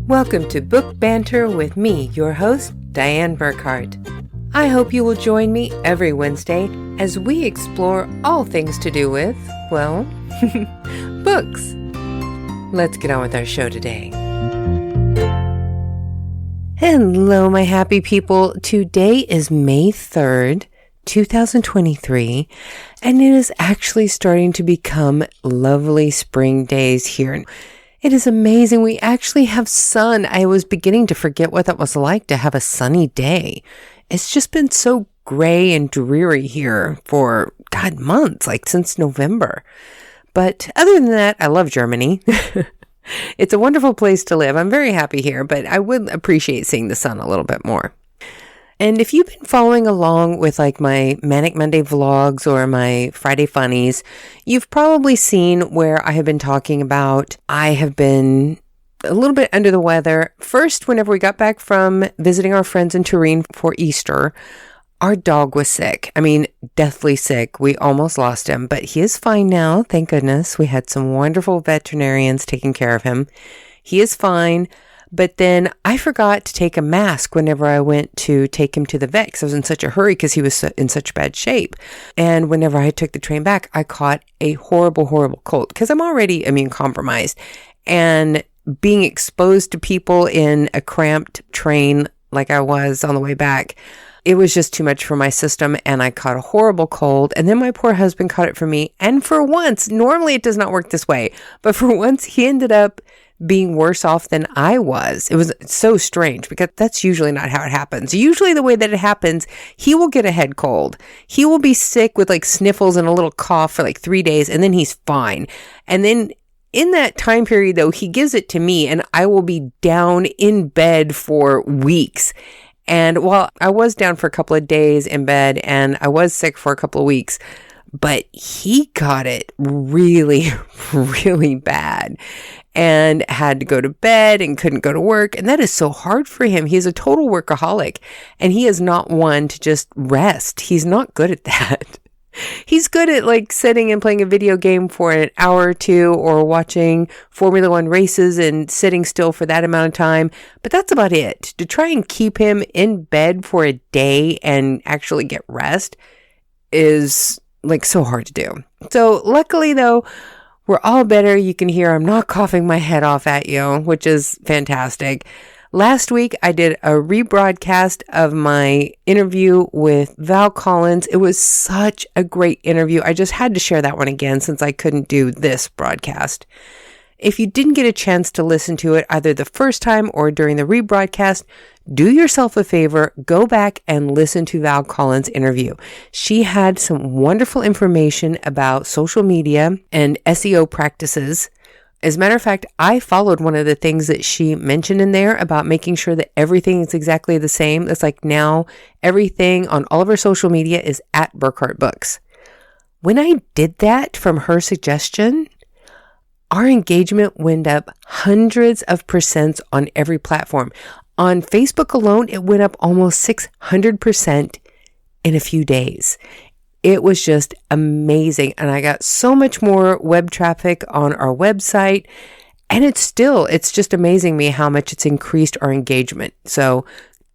Welcome to Book Banter with me, your host, Dianne Burckhardt. I hope you will join me every Wednesday as we explore all things to do with, well, books. Let's get on with our show today. Hello, my happy people. Today is May 3rd, 2023, and it is actually starting to become lovely spring days here. It is amazing. We actually have sun. I was beginning to forget what that was like to have a sunny day. It's just been so gray and dreary here for, months, like since November. But other than that, I love Germany. It's a wonderful place to live. I'm very happy here, but I would appreciate seeing the sun a little bit more. And if you've been following along with like my Manic Monday vlogs or my Friday funnies, you've probably seen where I have been talking about I have been a little bit under the weather. First, whenever we got back from visiting our friends in Turin for Easter, our dog was sick. I mean, deathly sick. We almost lost him, but he is fine now. Thank goodness. We had some wonderful veterinarians taking care of him. He is fine. But then I forgot to take a mask whenever I went to take him to the vet because I was in such a hurry because he was in such bad shape. And whenever I took the train back, I caught a horrible, horrible cold because I'm already immune compromised. And being exposed to people in a cramped train like I was on the way back, it was just too much for my system. And I caught a horrible cold. And then my poor husband caught it for me. And for once, normally it does not work this way, but for once he ended up being worse off than I was. It was so strange because that's usually not how it happens. Usually the way that it happens, he will get a head cold. He will be sick with like sniffles and a little cough for like 3 days and then he's fine. And then in that time period though, he gives it to me and I will be down in bed for weeks. And while I was down for a couple of days in bed and I was sick for a couple of weeks, but he got it really, really bad and had to go to bed and couldn't go to work. And that is so hard for him. He's a total workaholic and he is not one to just rest. He's not good at that. He's good at like sitting and playing a video game for an hour or two or watching Formula One races and sitting still for that amount of time. But that's about it. To try and keep him in bed for a day and actually get rest is like so hard to do. So luckily though, we're all better. You can hear I'm not coughing my head off at you, which is fantastic. Last week, I did a rebroadcast of my interview with Val Collins. It was such a great interview. I just had to share that one again since I couldn't do this broadcast. If you didn't get a chance to listen to it either the first time or during the rebroadcast, do yourself a favor, go back and listen to Val Collins' interview. She had some wonderful information about social media and SEO practices. As a matter of fact, I followed one of the things that she mentioned in there about making sure that everything is exactly the same. It's like now everything on all of her social media is at Burckardt Books. When I did that from her suggestion, our engagement went up hundreds of percents on every platform. On Facebook alone, it went up almost 600% in a few days. It was just amazing. And I got so much more web traffic on our website. And it's just amazing me how much it's increased our engagement. So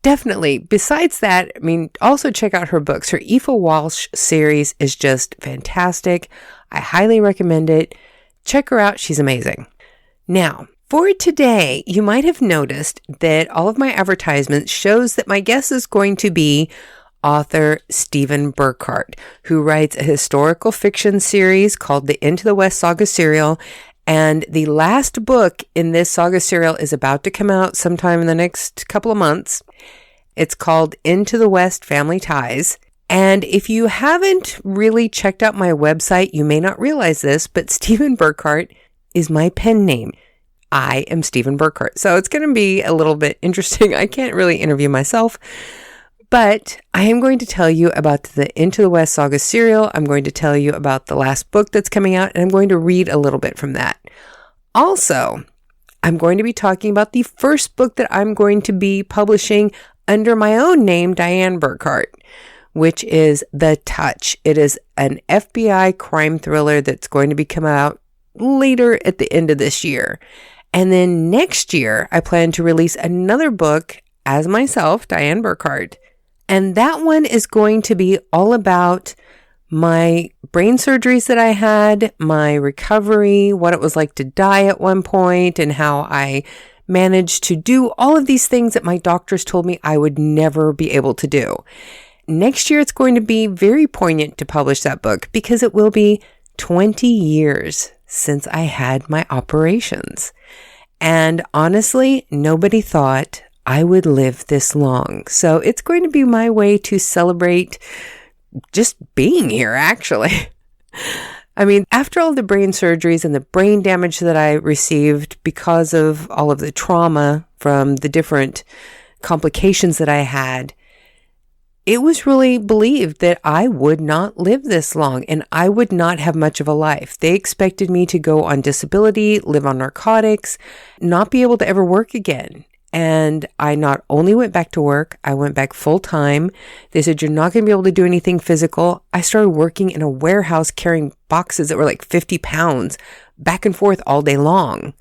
definitely, besides that, also check out her books. Her Aoife Walsh series is just fantastic. I highly recommend it. Check her out. She's amazing. Now, for today, you might have noticed that all of my advertisements shows that my guest is going to be author Stephen Burckhardt, who writes a historical fiction series called the Into the West Saga serial. And the last book in this saga serial is about to come out sometime in the next couple of months. It's called Into the West Family Ties. And if you haven't really checked out my website, you may not realize this, but Stephen Burckhardt is my pen name. I am Stephen Burckhardt. So it's going to be a little bit interesting. I can't really interview myself, but I am going to tell you about the Into the West Saga serial. I'm going to tell you about the last book that's coming out, and I'm going to read a little bit from that. Also, I'm going to be talking about the first book that I'm going to be publishing under my own name, Dianne Burckhardt, which is The Touch. It is an FBI crime thriller that's going to be coming out later at the end of this year. And then next year, I plan to release another book as myself, Dianne Burckhardt. And that one is going to be all about my brain surgeries that I had, my recovery, what it was like to die at one point, and how I managed to do all of these things that my doctors told me I would never be able to do. Next year, it's going to be very poignant to publish that book because it will be 20 years since I had my operations. And honestly, nobody thought I would live this long. So it's going to be my way to celebrate just being here, actually. I mean, after all the brain surgeries and the brain damage that I received because of all of the trauma from the different complications that I had, it was really believed that I would not live this long and I would not have much of a life. They expected me to go on disability, live on narcotics, not be able to ever work again. And I not only went back to work, I went back full time. They said, you're not going to be able to do anything physical. I started working in a warehouse carrying boxes that were like 50 pounds back and forth all day long.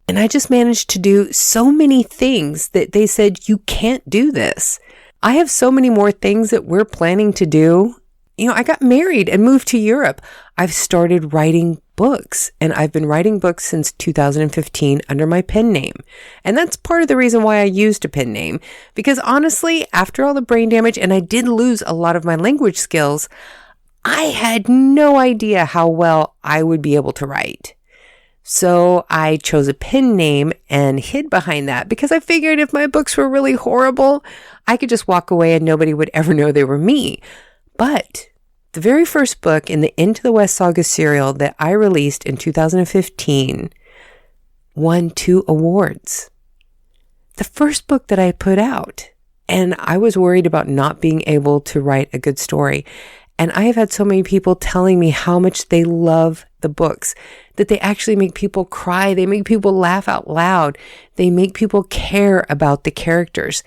And I just managed to do so many things that they said, you can't do this. I have so many more things that we're planning to do. You know, I got married and moved to Europe. I've started writing books, and I've been writing books since 2015 under my pen name. And that's part of the reason why I used a pen name, because honestly, after all the brain damage, and I did lose a lot of my language skills, I had no idea how well I would be able to write. So I chose a pen name and hid behind that because I figured if my books were really horrible, I could just walk away and nobody would ever know they were me. But the very first book in the Into the West Saga serial that I released in 2015 won 2 awards. The first book that I put out, and I was worried about not being able to write a good story. And I have had so many people telling me how much they love the books, that they actually make people cry. They make people laugh out loud. They make people care about the characters.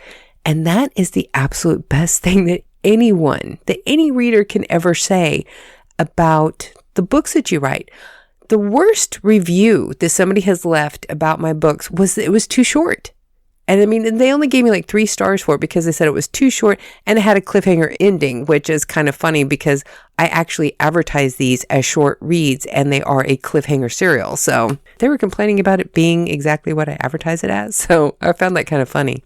And that is the absolute best thing that any reader can ever say about the books that you write. The worst review that somebody has left about my books was that it was too short. And I mean, they only gave me like 3 stars for it because they said it was too short and it had a cliffhanger ending, which is kind of funny because I actually advertise these as short reads and they are a cliffhanger serial. So they were complaining about it being exactly what I advertise it as. So I found that kind of funny.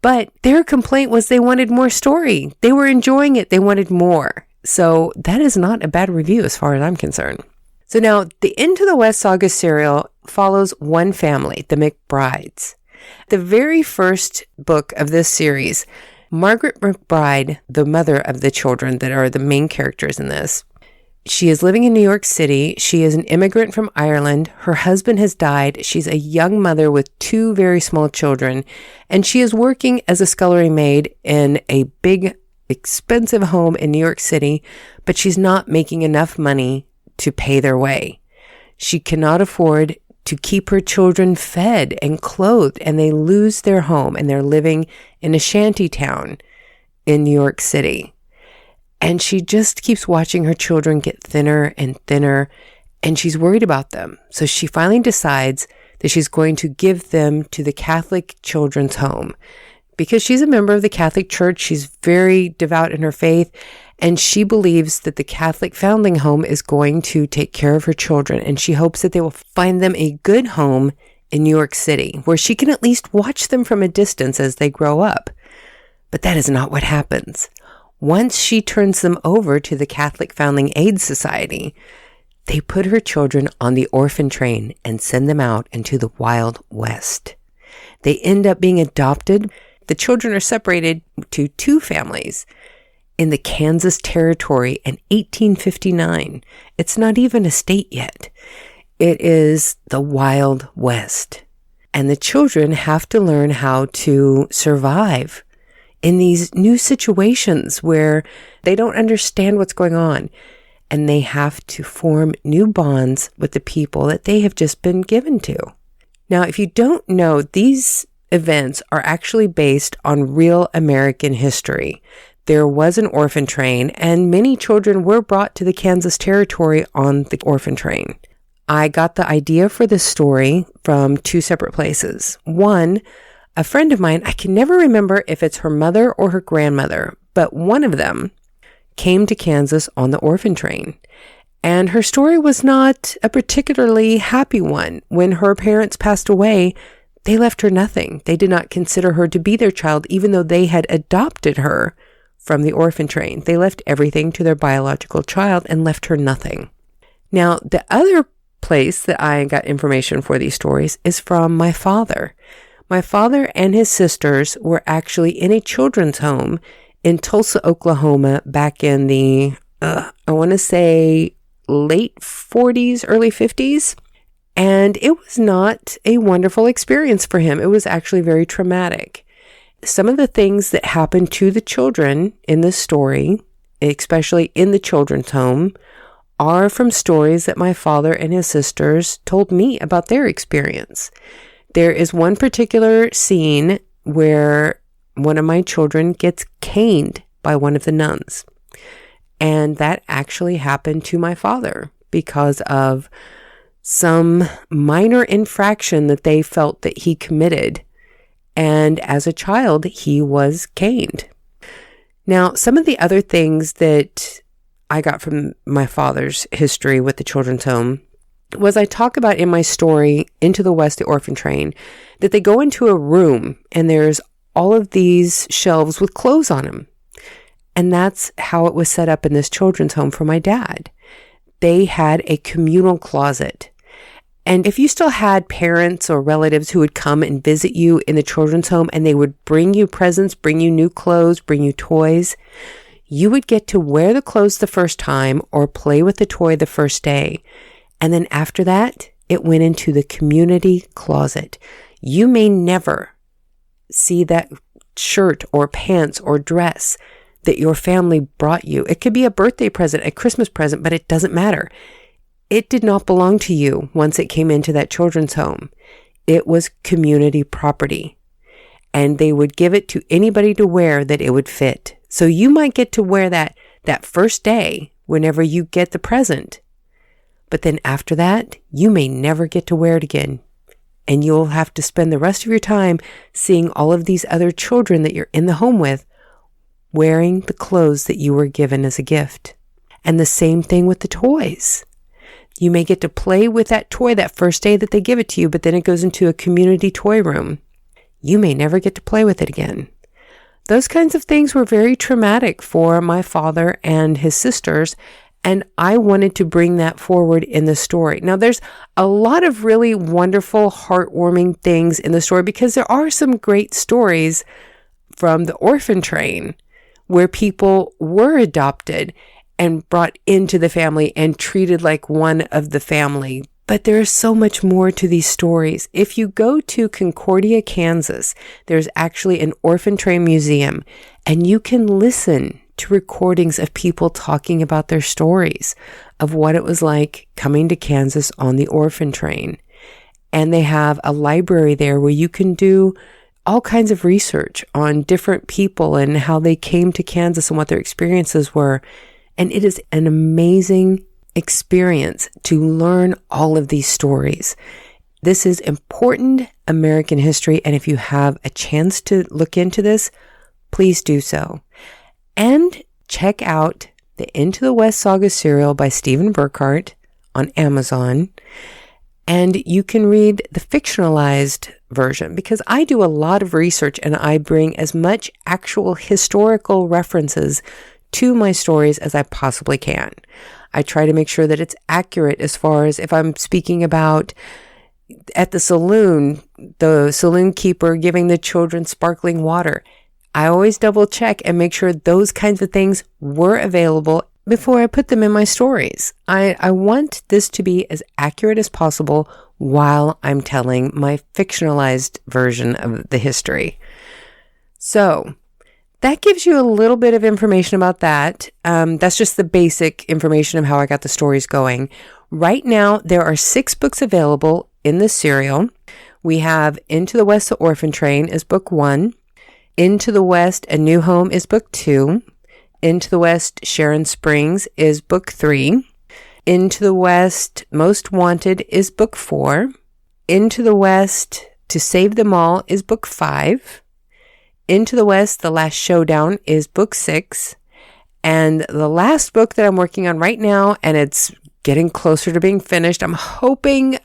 But their complaint was they wanted more story. They were enjoying it. They wanted more. So that is not a bad review as far as I'm concerned. So now the Into the West Saga serial follows one family, the McBrides. The very first book of this series, Margaret McBride, the mother of the children that are the main characters in this, she is living in New York City. She is an immigrant from Ireland. Her husband has died. She's a young mother with 2 very small children, and she is working as a scullery maid in a big, expensive home in New York City, but she's not making enough money to pay their way. She cannot afford to keep her children fed and clothed, and they lose their home, and they're living in a shanty town in New York City. And she just keeps watching her children get thinner and thinner, and she's worried about them. So she finally decides that she's going to give them to the Catholic Children's Home. Because she's a member of the Catholic Church, she's very devout in her faith, and she believes that the Catholic Foundling Home is going to take care of her children, and she hopes that they will find them a good home in New York City, where she can at least watch them from a distance as they grow up. But that is not what happens. Once she turns them over to the Catholic Foundling Aid Society, they put her children on the orphan train and send them out into the Wild West. They end up being adopted. The children are separated to 2 families in the Kansas Territory in 1859. It's not even a state yet. It is the Wild West. And the children have to learn how to survive in these new situations where they don't understand what's going on. And they have to form new bonds with the people that they have just been given to. Now, if you don't know, these events are actually based on real American history. There was an orphan train, and many children were brought to the Kansas Territory on the orphan train. I got the idea for this story from two separate places. One, a friend of mine, I can never remember if it's her mother or her grandmother, but one of them came to Kansas on the orphan train. And her story was not a particularly happy one. When her parents passed away, they left her nothing. They did not consider her to be their child, even though they had adopted her from the orphan train. They left everything to their biological child and left her nothing. Now, the other place that I got information for these stories is from my father. My father and his sisters were actually in a children's home in Tulsa, Oklahoma, back in the, I want to say, late 40s, early 50s. And it was not a wonderful experience for him. It was actually very traumatic. Some of the things that happened to the children in this story, especially in the children's home, are from stories that my father and his sisters told me about their experience. There is one particular scene where one of my children gets caned by one of the nuns. And that actually happened to my father because of some minor infraction that they felt that he committed. And as a child, he was caned. Now, some of the other things that I got from my father's history with the children's home was I talk about in my story, Into the West, the Orphan Train, that they go into a room and there's all of these shelves with clothes on them. And that's how it was set up in this children's home for my dad. They had a communal closet. And if you still had parents or relatives who would come and visit you in the children's home and they would bring you presents, bring you new clothes, bring you toys, you would get to wear the clothes the first time or play with the toy the first day. And then after that, it went into the community closet. You may never see that shirt or pants or dress that your family brought you. It could be a birthday present, a Christmas present, but it doesn't matter. It did not belong to you once it came into that children's home. It was community property. And they would give it to anybody to wear that it would fit. So you might get to wear that first day whenever you get the present. But then after that, you may never get to wear it again. And you'll have to spend the rest of your time seeing all of these other children that you're in the home with wearing the clothes that you were given as a gift. And the same thing with the toys. You may get to play with that toy that first day that they give it to you, but then it goes into a community toy room. You may never get to play with it again. Those kinds of things were very traumatic for my father and his sisters, and I wanted to bring that forward in the story. Now, there's a lot of really wonderful, heartwarming things in the story because there are some great stories from the orphan train where people were adopted and brought into the family and treated like one of the family. But there's so much more to these stories. If you go to Concordia, Kansas, there's actually an orphan train museum, and you can listen to recordings of people talking about their stories of what it was like coming to Kansas on the orphan train. And they have a library there where you can do all kinds of research on different people and how they came to Kansas and what their experiences were. And it is an amazing experience to learn all of these stories. This is important American history, and if you have a chance to look into this, please do so. And check out the Into the West Saga serial by Stephen Burckhardt on Amazon. And you can read the fictionalized version because I do a lot of research and I bring as much actual historical references to my stories as I possibly can. I try to make sure that it's accurate as far as if I'm speaking about at the saloon keeper giving the children sparkling water. I always double check and make sure those kinds of things were available before I put them in my stories. I want this to be as accurate as possible while I'm telling my fictionalized version of the history. So that gives you a little bit of information about that. That's just the basic information of how I got the stories going. Right now, there are 6 books available in the serial. We have Into the West, the Orphan Train is book 1. Into the West, A New Home is book 2. Into the West, Sharon Springs is book 3. Into the West, Most Wanted is book 4. Into the West, To Save Them All is book 5. Into the West, The Last Showdown is book 6. And the last book that I'm working on right now, and it's getting closer to being finished. I'm hoping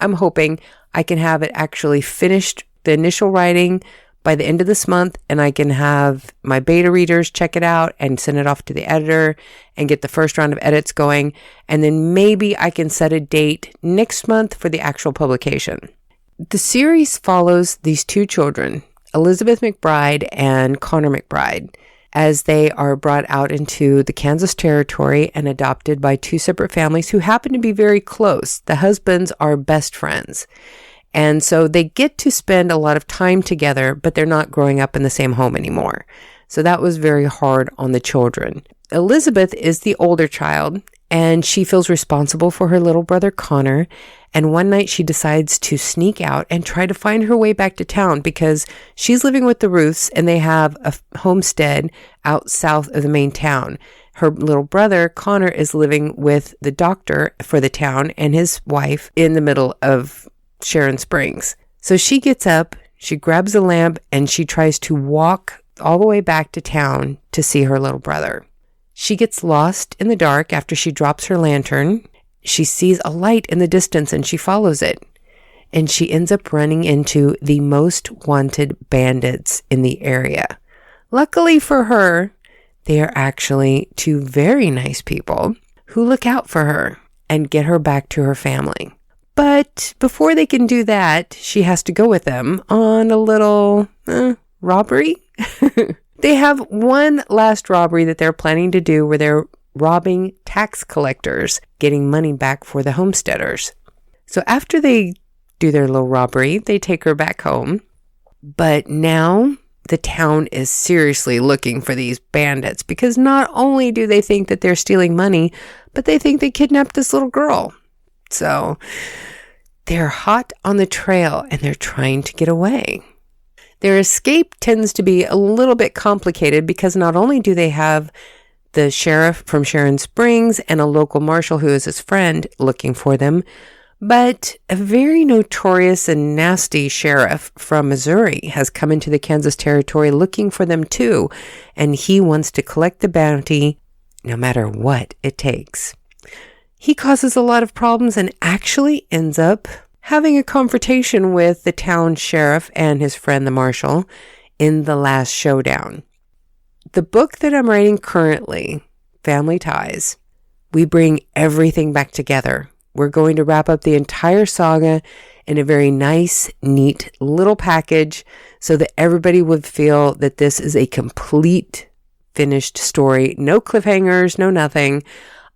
I can have it actually finished, the initial writing, by the end of this month, and I can have my beta readers check it out and send it off to the editor and get the first round of edits going. And then maybe I can set a date next month for the actual publication. The series follows these 2 children, Elizabeth McBride and Connor McBride, as they are brought out into the Kansas territory and adopted by 2 separate families who happen to be very close. The husbands are best friends. And so they get to spend a lot of time together, but they're not growing up in the same home anymore. So that was very hard on the children. Elizabeth is the older child, and she feels responsible for her little brother Connor. And one night she decides to sneak out and try to find her way back to town because she's living with the Ruths and they have a homestead out south of the main town. Her little brother Connor is living with the doctor for the town and his wife in the middle of Sharon Springs. So she gets up, she grabs a lamp, and she tries to walk all the way back to town to see her little brother. She gets lost in the dark after she drops her lantern. She sees a light in the distance and she follows it. And she ends up running into the most wanted bandits in the area. Luckily for her, they are actually 2 very nice people who look out for her and get her back to her family. But before they can do that, she has to go with them on a little robbery. They have one last robbery that they're planning to do where they're robbing tax collectors, getting money back for the homesteaders. So after they do their little robbery, they take her back home. But now the town is seriously looking for these bandits because not only do they think that they're stealing money, but they think they kidnapped this little girl. So they're hot on the trail and they're trying to get away. Their escape tends to be a little bit complicated because not only do they have the sheriff from Sharon Springs and a local marshal who is his friend looking for them, but a very notorious and nasty sheriff from Missouri has come into the Kansas territory looking for them too, and he wants to collect the bounty no matter what it takes. He causes a lot of problems and actually ends up having a confrontation with the town sheriff and his friend the marshal in the last showdown. The book that I'm writing currently, Family Ties, we bring everything back together. We're going to wrap up the entire saga in a very nice, neat little package so that everybody would feel that this is a complete, finished story. No cliffhangers, no nothing.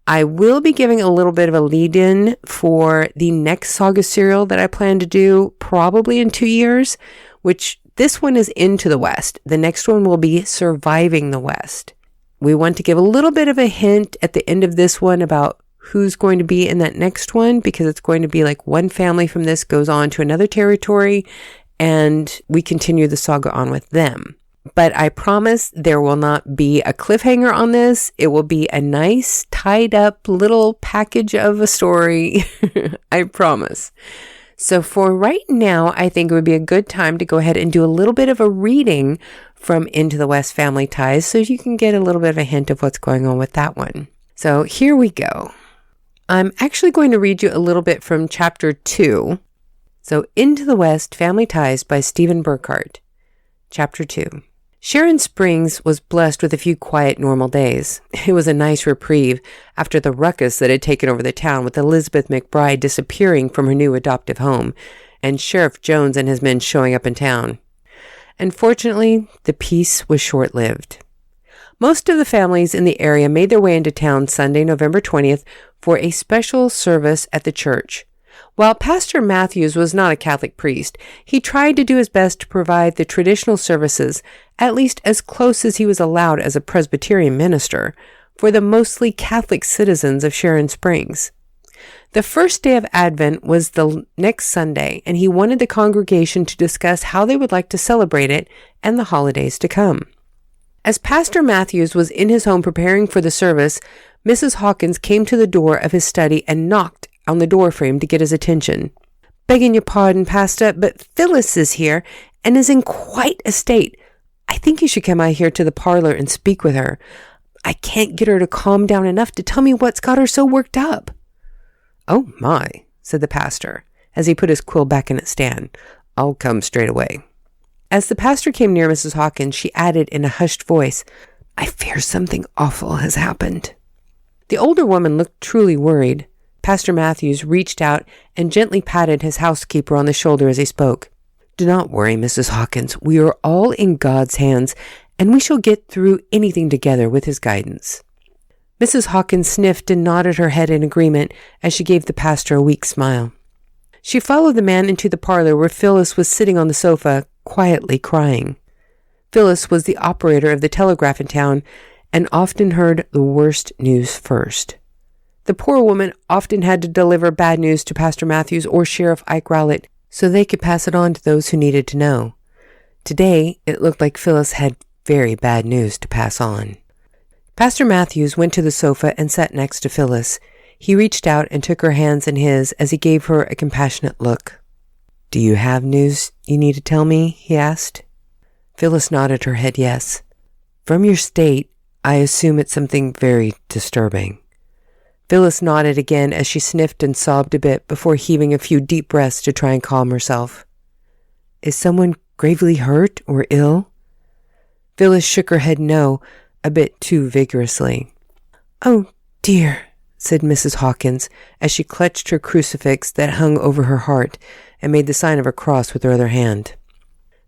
I will be giving a little bit of a lead-in for the next saga serial that I plan to do probably in 2 years, which this one is Into the West. The next one will be Surviving the West. We want to give a little bit of a hint at the end of this one about who's going to be in that next one because it's going to be like one family from this goes on to another territory and we continue the saga on with them. But I promise there will not be a cliffhanger on this. It will be a nice, tied up little package of a story. I promise. So for right now, I think it would be a good time to go ahead and do a little bit of a reading from Into the West Family Ties so you can get a little bit of a hint of what's going on with that one. So here we go. I'm actually going to read you a little bit from chapter 2. So Into the West Family Ties by Stephen Burckhardt. Chapter 2. Sharon Springs was blessed with a few quiet, normal days. It was a nice reprieve after the ruckus that had taken over the town with Elizabeth McBride disappearing from her new adoptive home and Sheriff Jones and his men showing up in town. Unfortunately, the peace was short-lived. Most of the families in the area made their way into town Sunday, November 20th, for a special service at the church. While Pastor Matthews was not a Catholic priest, he tried to do his best to provide the traditional services, at least as close as he was allowed as a Presbyterian minister, for the mostly Catholic citizens of Sharon Springs. The first day of Advent was the next Sunday, and he wanted the congregation to discuss how they would like to celebrate it and the holidays to come. As Pastor Matthews was in his home preparing for the service, Mrs. Hawkins came to the door of his study and knocked on the door frame to get his attention. "Begging your pardon, Pastor, but Phyllis is here and is in quite a state. I think you should come out here to the parlor and speak with her. I can't get her to calm down enough to tell me what's got her so worked up." "Oh my," said the pastor, as he put his quill back in its stand. "I'll come straight away." As the pastor came near Mrs. Hawkins, she added in a hushed voice, "I fear something awful has happened." The older woman looked truly worried. Pastor Matthews reached out and gently patted his housekeeper on the shoulder as he spoke. "Do not worry, Mrs. Hawkins. We are all in God's hands, and we shall get through anything together with his guidance." Mrs. Hawkins sniffed and nodded her head in agreement as she gave the pastor a weak smile. She followed the man into the parlor where Phyllis was sitting on the sofa, quietly crying. Phyllis was the operator of the telegraph in town and often heard the worst news first. The poor woman often had to deliver bad news to Pastor Matthews or Sheriff Ike Rowlett so they could pass it on to those who needed to know. Today, it looked like Phyllis had very bad news to pass on. Pastor Matthews went to the sofa and sat next to Phyllis. He reached out and took her hands in his as he gave her a compassionate look. "Do you have news you need to tell me?" he asked. Phyllis nodded her head yes. "From your state, I assume it's something very disturbing." Phyllis nodded again as she sniffed and sobbed a bit before heaving a few deep breaths to try and calm herself. "Is someone gravely hurt or ill?" Phyllis shook her head no, a bit too vigorously. "Oh, dear," said Mrs. Hawkins as she clutched her crucifix that hung over her heart and made the sign of a cross with her other hand.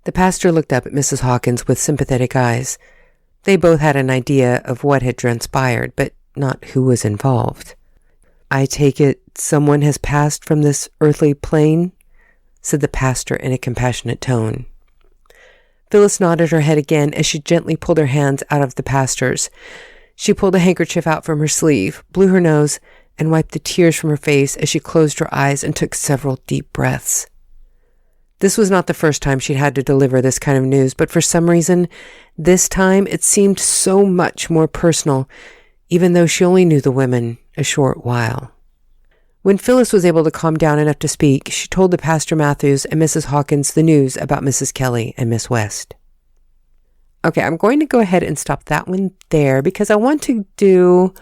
The pastor looked up at Mrs. Hawkins with sympathetic eyes. They both had an idea of what had transpired, but not who was involved. "I take it someone has passed from this earthly plane?" said the pastor in a compassionate tone. Phyllis nodded her head again as she gently pulled her hands out of the pastor's. She pulled a handkerchief out from her sleeve, blew her nose, and wiped the tears from her face as she closed her eyes and took several deep breaths. This was not the first time she'd had to deliver this kind of news, but for some reason, this time it seemed so much more personal, even though she only knew the women a short while. When Phyllis was able to calm down enough to speak, she told the Pastor Matthews and Mrs. Hawkins the news about Mrs. Kelly and Miss West. Okay, I'm going to go ahead and stop that one there because I want to do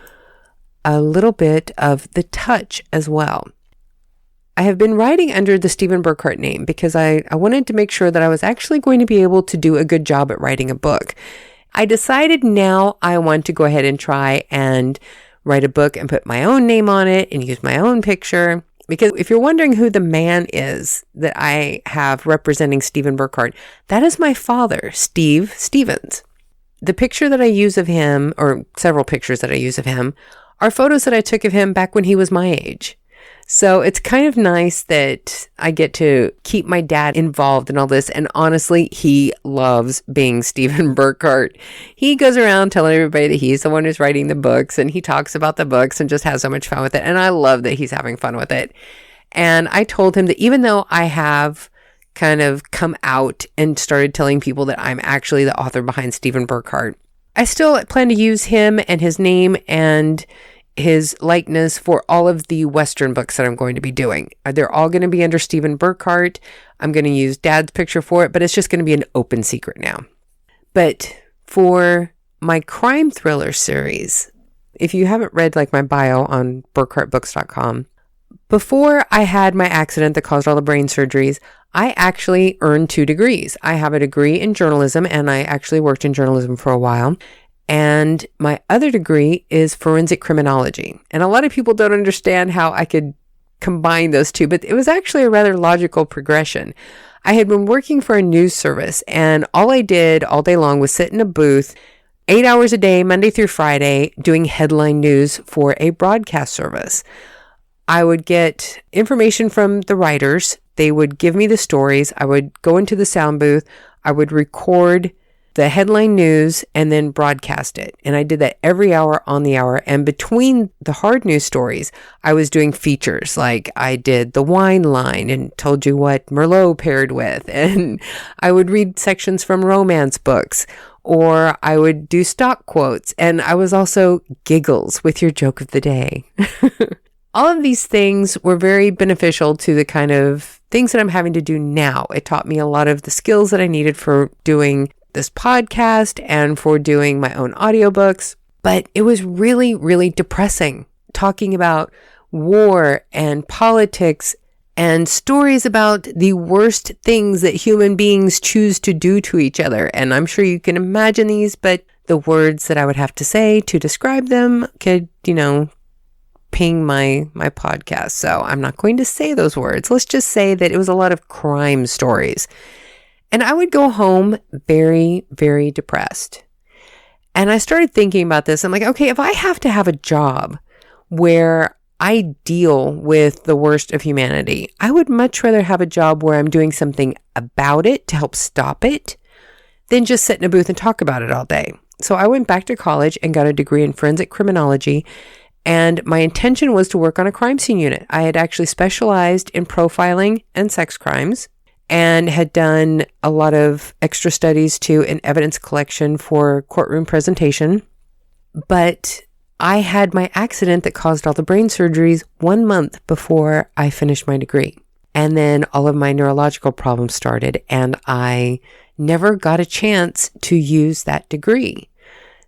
a little bit of the touch as well. I have been writing under the Stephen Burckhardt name because I wanted to make sure that I was actually going to be able to do a good job at writing a book. I decided now I want to go ahead and try and write a book and put my own name on it and use my own picture. Because if you're wondering who the man is that I have representing Stephen Burckhardt, that is my father, Steve Stevens. The picture that I use of him, or several pictures that I use of him, are photos that I took of him back when he was my age. So it's kind of nice that I get to keep my dad involved in all this. And honestly, he loves being Stephen Burckhardt. He goes around telling everybody that he's the one who's writing the books, and he talks about the books and just has so much fun with it. And I love that he's having fun with it. And I told him that even though I have kind of come out and started telling people that I'm actually the author behind Stephen Burckhardt, I still plan to use him and his name and his likeness for all of the Western books that I'm going to be doing. They're all going to be under Stephen Burckhardt. I'm going to use Dad's picture for it, but it's just going to be an open secret now. But for my crime thriller series, if you haven't read like my bio on burckartbooks.com, before I had my accident that caused all the brain surgeries, I actually earned 2 degrees. I have a degree in journalism, and I actually worked in journalism for a while. And my other degree is forensic criminology. And a lot of people don't understand how I could combine those two, but it was actually a rather logical progression. I had been working for a news service, and all I did all day long was sit in a booth 8 hours a day, Monday through Friday, doing headline news for a broadcast service. I would get information from the writers. They would give me the stories. I would go into the sound booth. I would record the headline news and then broadcast it. And I did that every hour on the hour. And between the hard news stories, I was doing features. Like I did the wine line and told you what Merlot paired with. And I would read sections from romance books. or I would do stock quotes. And I was also giggles with your joke of the day. All of these things were very beneficial to the kind of things that I'm having to do now. It taught me a lot of the skills that I needed for doing this podcast and for doing my own audiobooks. But it was really, really depressing talking about war and politics and stories about the worst things that human beings choose to do to each other. And I'm sure you can imagine these, but the words that I would have to say to describe them could, ping my podcast. So I'm not going to say those words. Let's just say that it was a lot of crime stories. And I would go home very, very depressed. And I started thinking about this. I'm like, okay, if I have to have a job where I deal with the worst of humanity, I would much rather have a job where I'm doing something about it to help stop it than just sit in a booth and talk about it all day. So I went back to college and got a degree in forensic criminology. And my intention was to work on a crime scene unit. I had actually specialized in profiling and sex crimes and had done a lot of extra studies too in evidence collection for courtroom presentation. But I had my accident that caused all the brain surgeries 1 month before I finished my degree. And then all of my neurological problems started, and I never got a chance to use that degree.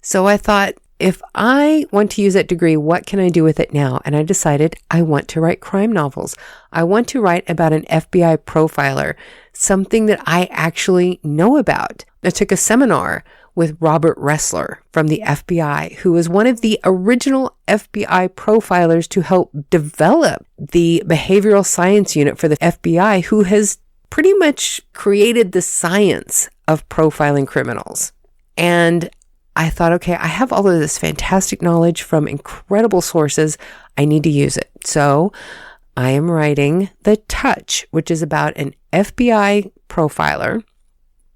So I thought, if I want to use that degree, what can I do with it now? And I decided I want to write crime novels. I want to write about an FBI profiler, something that I actually know about. I took a seminar with Robert Ressler from the FBI, who was one of the original FBI profilers to help develop the behavioral science unit for the FBI, who has pretty much created the science of profiling criminals. And I thought, okay, I have all of this fantastic knowledge from incredible sources. I need to use it. So I am writing The Touch, which is about an FBI profiler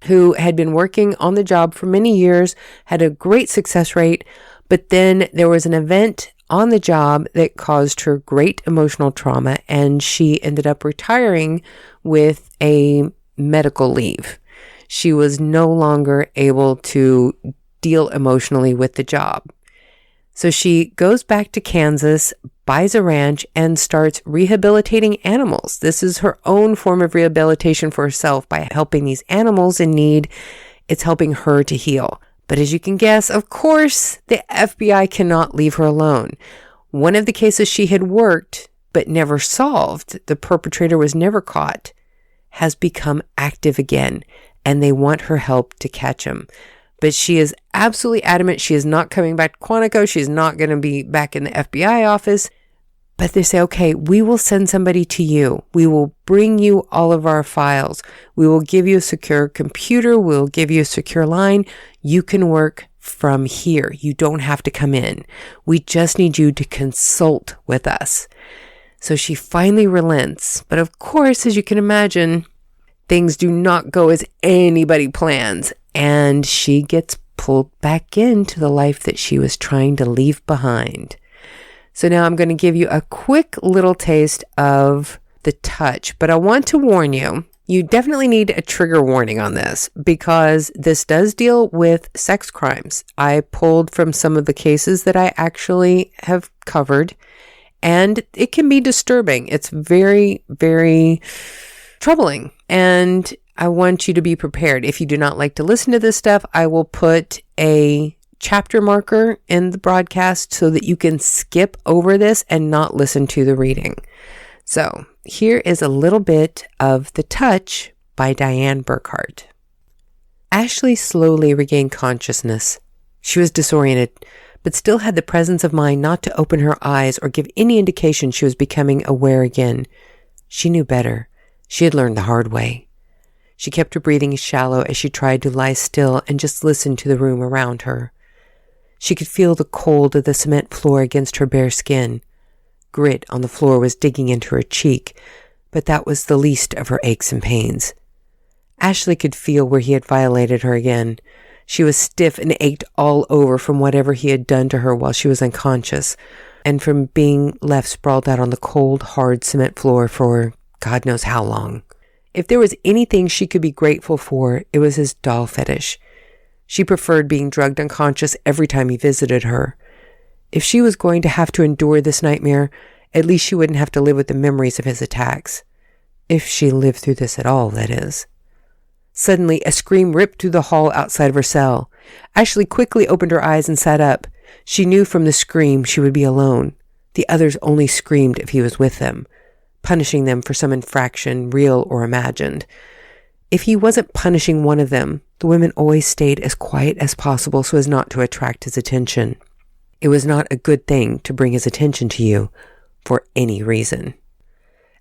who had been working on the job for many years, had a great success rate, but then there was an event on the job that caused her great emotional trauma, and she ended up retiring with a medical leave. She was no longer able to deal emotionally with the job. So she goes back to Kansas, buys a ranch, and starts rehabilitating animals. This is her own form of rehabilitation for herself by helping these animals in need. It's helping her to heal. But as you can guess, of course, the FBI cannot leave her alone. One of the cases she had worked but never solved, the perpetrator was never caught, has become active again, and they want her help to catch him. But she is absolutely adamant she is not coming back to Quantico. She's not going to be back in the FBI office. But they say, okay, we will send somebody to you. We will bring you all of our files. We will give you a secure computer. We'll give you a secure line. You can work from here. You don't have to come in. We just need you to consult with us. So she finally relents. But of course, as you can imagine, things do not go as anybody plans. And she gets pulled back into the life that she was trying to leave behind. So now I'm going to give you a quick little taste of The Touch. But I want to warn you, you definitely need a trigger warning on this because this does deal with sex crimes. I pulled from some of the cases that I actually have covered, and it can be disturbing. It's very, very troubling. And I want you to be prepared. If you do not like to listen to this stuff, I will put a chapter marker in the broadcast so that you can skip over this and not listen to the reading. So here is a little bit of The Touch by Dianne Burckhardt. Ashley slowly regained consciousness. She was disoriented, but still had the presence of mind not to open her eyes or give any indication she was becoming aware again. She knew better. She had learned the hard way. She kept her breathing shallow as she tried to lie still and just listen to the room around her. She could feel the cold of the cement floor against her bare skin. Grit on the floor was digging into her cheek, but that was the least of her aches and pains. Ashley could feel where he had violated her again. She was stiff and ached all over from whatever he had done to her while she was unconscious, and from being left sprawled out on the cold, hard cement floor for God knows how long. If there was anything she could be grateful for, it was his doll fetish. She preferred being drugged unconscious every time he visited her. If she was going to have to endure this nightmare, at least she wouldn't have to live with the memories of his attacks. If she lived through this at all, that is. Suddenly, a scream ripped through the hall outside of her cell. Ashley quickly opened her eyes and sat up. She knew from the scream she would be alone. The others only screamed if he was with them, punishing them for some infraction, real or imagined. If he wasn't punishing one of them, the women always stayed as quiet as possible so as not to attract his attention. It was not a good thing to bring his attention to you for any reason.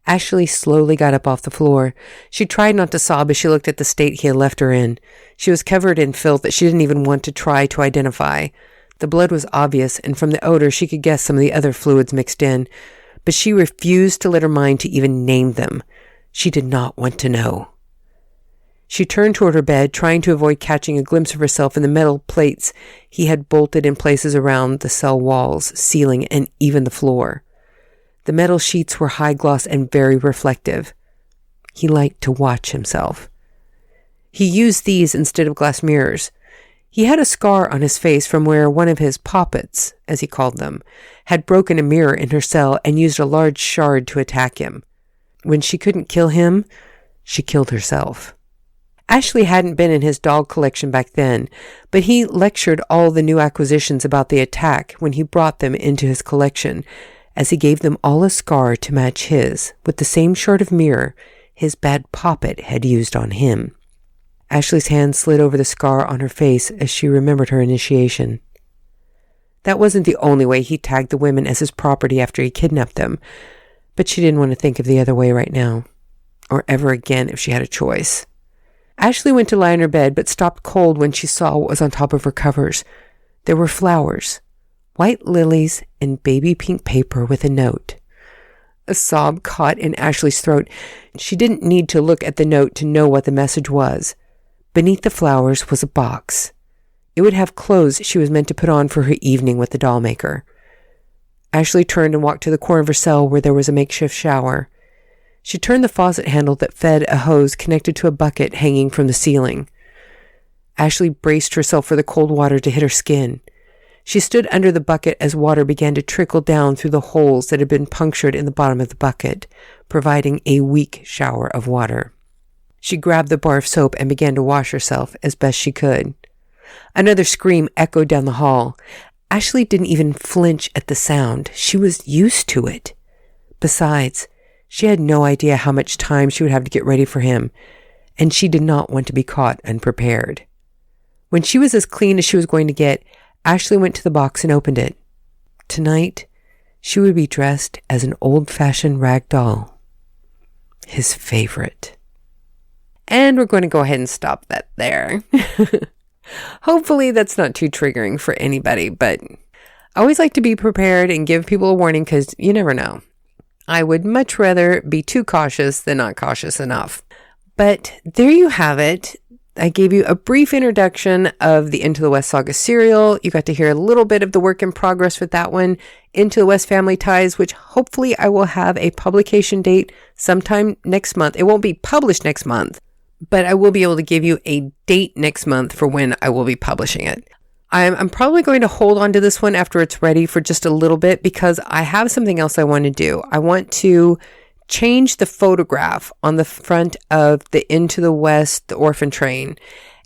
Ashley slowly got up off the floor. She tried not to sob as she looked at the state he had left her in. She was covered in filth that she didn't even want to try to identify. The blood was obvious, and from the odor she could guess some of the other fluids mixed in, but she refused to let her mind to even name them. She did not want to know. She turned toward her bed, trying to avoid catching a glimpse of herself in the metal plates he had bolted in places around the cell walls, ceiling, and even the floor. The metal sheets were high gloss and very reflective. He liked to watch himself. He used these instead of glass mirrors. He had a scar on his face from where one of his poppets, as he called them, had broken a mirror in her cell and used a large shard to attack him. When she couldn't kill him, she killed herself. Ashley hadn't been in his dog collection back then, but he lectured all the new acquisitions about the attack when he brought them into his collection, as he gave them all a scar to match his, with the same shard of mirror his bad poppet had used on him. Ashley's hand slid over the scar on her face as she remembered her initiation. That wasn't the only way he tagged the women as his property after he kidnapped them, but she didn't want to think of the other way right now, or ever again if she had a choice. Ashley went to lie in her bed, but stopped cold when she saw what was on top of her covers. There were flowers, white lilies in baby pink paper with a note. A sob caught in Ashley's throat. She didn't need to look at the note to know what the message was. Beneath the flowers was a box. It would have clothes she was meant to put on for her evening with the doll maker. Ashley turned and walked to the corner of her cell where there was a makeshift shower. She turned the faucet handle that fed a hose connected to a bucket hanging from the ceiling. Ashley braced herself for the cold water to hit her skin. She stood under the bucket as water began to trickle down through the holes that had been punctured in the bottom of the bucket, providing a weak shower of water. She grabbed the bar of soap and began to wash herself as best she could. Another scream echoed down the hall. Ashley didn't even flinch at the sound. She was used to it. Besides, she had no idea how much time she would have to get ready for him, and she did not want to be caught unprepared. When she was as clean as she was going to get, Ashley went to the box and opened it. Tonight, she would be dressed as an old-fashioned rag doll. His favorite. And we're going to go ahead and stop that there. Hopefully that's not too triggering for anybody, but I always like to be prepared and give people a warning because you never know. I would much rather be too cautious than not cautious enough. But there you have it. I gave you a brief introduction of the Into the West Saga serial. You got to hear a little bit of the work in progress with that one, Into the West Family Ties, which hopefully I will have a publication date sometime next month. It won't be published next month, but I will be able to give you a date next month for when I will be publishing it. I'm probably going to hold on to this one after it's ready for just a little bit because I have something else I want to do. I want to change the photograph on the front of the Into the West, the Orphan Train.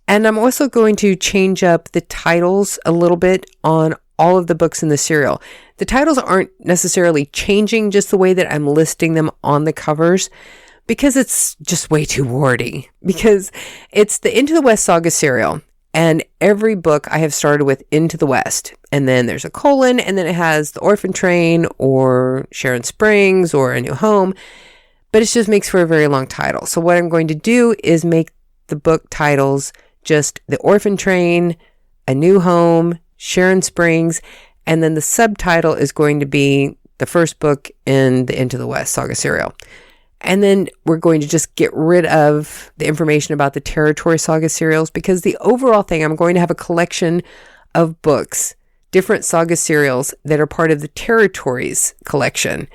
And I'm also going to change up the titles a little bit on all of the books in the serial. The titles aren't necessarily changing, just the way that I'm listing them on the covers, because it's just way too wordy. Because it's the Into the West Saga serial. And every book I have started with Into the West. And then there's a colon, and then it has the Orphan Train or Sharon Springs or A New Home. But it just makes for a very long title. So what I'm going to do is make the book titles just the Orphan Train, A New Home, Sharon Springs, and then the subtitle is going to be the first book in the Into the West Saga serial. And then we're going to just get rid of the information about the Territory Saga serials because the overall thing, I'm going to have a collection of books, different saga serials that are part of the Territories collection.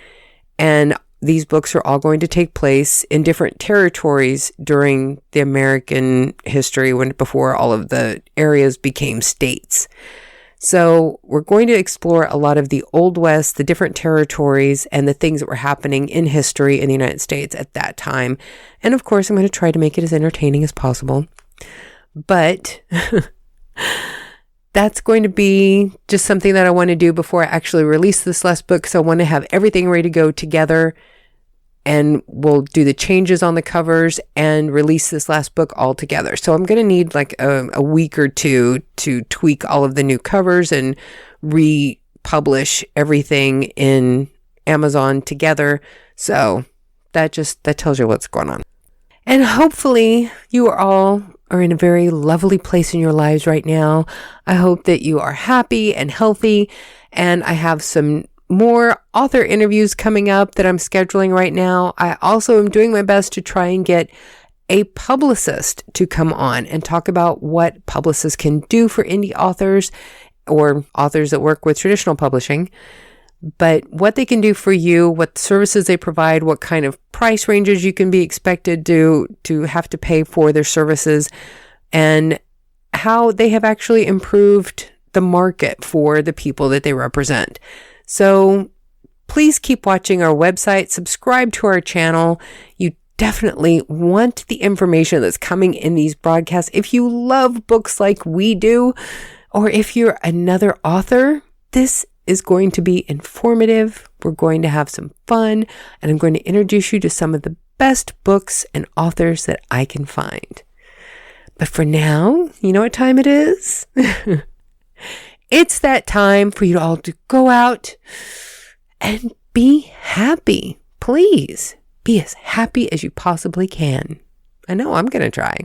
And these books are all going to take place in different territories during the American history before all of the areas became states. So we're going to explore a lot of the Old West, the different territories, and the things that were happening in history in the United States at that time. And of course, I'm going to try to make it as entertaining as possible. But that's going to be just something that I want to do before I actually release this last book. So I want to have everything ready to go together, and we'll do the changes on the covers and release this last book all together. So I'm going to need like a week or two to tweak all of the new covers and republish everything in Amazon together. So that tells you what's going on. And hopefully you are in a very lovely place in your lives right now. I hope that you are happy and healthy. And I have some more author interviews coming up that I'm scheduling right now. I also am doing my best to try and get a publicist to come on and talk about what publicists can do for indie authors or authors that work with traditional publishing, but what they can do for you, what services they provide, what kind of price ranges you can be expected to have to pay for their services, and how they have actually improved the market for the people that they represent. So please keep watching our website, subscribe to our channel. You definitely want the information that's coming in these broadcasts. If you love books like we do, or if you're another author, this is going to be informative. We're going to have some fun, and I'm going to introduce you to some of the best books and authors that I can find. But for now, you know what time it is? It's that time for you all to go out and be happy. Please be as happy as you possibly can. I know I'm going to try.